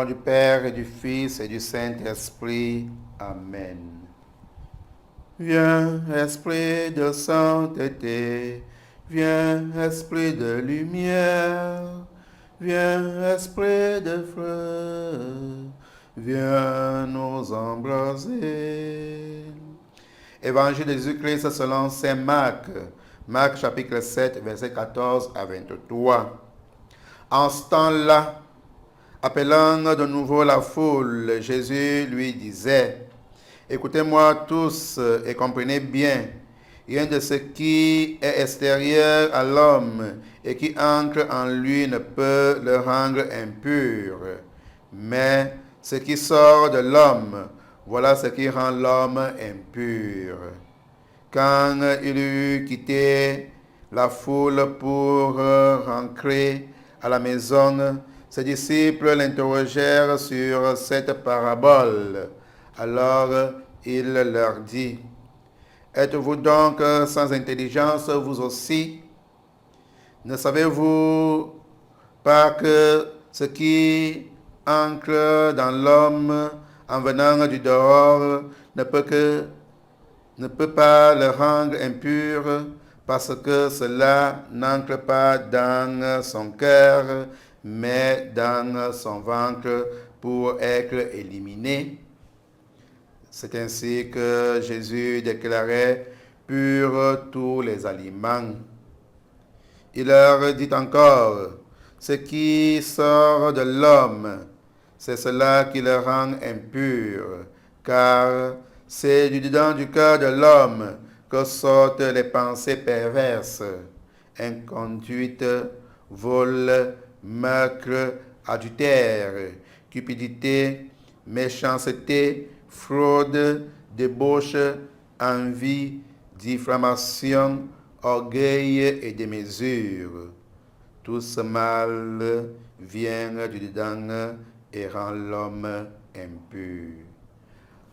nom du Père et du Fils et du Saint-Esprit. Amen. Viens, Esprit de sainteté, viens, Esprit de lumière, viens, Esprit de feu, viens nous embraser. Évangile de Jésus-Christ selon saint Marc, Marc chapitre 7, verset 14 à 23. En ce temps-là, appelant de nouveau la foule, Jésus lui disait: écoutez-moi tous et comprenez bien, rien de ce qui est extérieur à l'homme et qui entre en lui ne peut le rendre impur. Mais ce qui sort de l'homme, voilà ce qui rend l'homme impur. Quand il eut quitté la foule pour rentrer à la maison, ses disciples l'interrogèrent sur cette parabole. Alors il leur dit: êtes-vous donc sans intelligence, vous aussi? Ne savez-vous pas que ce qui entre dans l'homme en venant du dehors ne peut pas le rendre impur, parce que cela n'entre pas dans son cœur, mais dans son ventre pour être éliminé? C'est ainsi que Jésus déclarait purs tous les aliments. Il leur dit encore: ce qui sort de l'homme, c'est cela qui le rend impur, car c'est du dedans du cœur de l'homme que sortent les pensées perverses, inconduite, vol, meurtre, adultère, cupidité, méchanceté, fraude, débauche, envie, diffamation, orgueil et démesure. Tout ce mal vient du dedans et rend l'homme impur.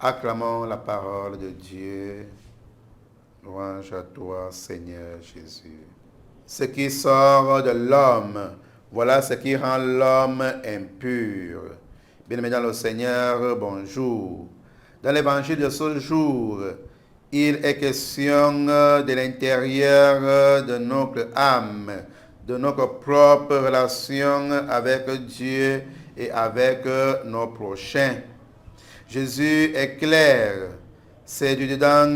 Acclamons la parole de Dieu. Louange à toi, Seigneur Jésus. Ce qui sort de l'homme, voilà ce qui rend l'homme impur. Bien-aimés dans le Seigneur, bonjour. Dans l'évangile de ce jour, il est question de l'intérieur de notre âme, de notre propre relation avec Dieu et avec nos prochains. Jésus est clair, c'est du dedans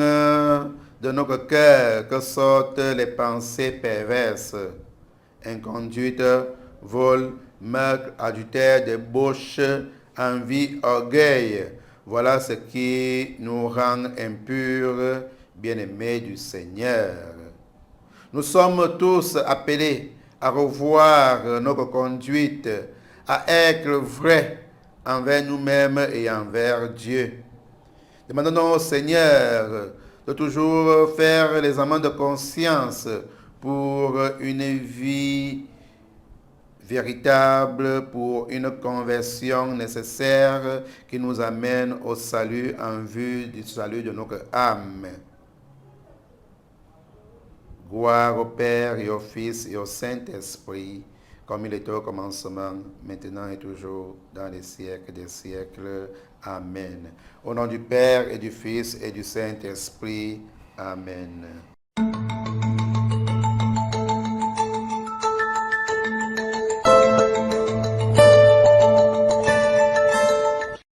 de notre cœur que sortent les pensées perverses, inconduite, vol, meurtre, adultère, débauche, envie, orgueil. Voilà ce qui nous rend impurs, bien-aimés du Seigneur. Nous sommes tous appelés à revoir notre conduite, à être vrais envers nous-mêmes et envers Dieu. Demandons au Seigneur de toujours faire l'examen de conscience pour une vie véritable, pour une conversion nécessaire qui nous amène au salut en vue du salut de notre âme. Gloire au Père et au Fils et au Saint-Esprit, comme il était au commencement, maintenant et toujours, dans les siècles des siècles. Amen. Au nom du Père et du Fils et du Saint-Esprit. Amen.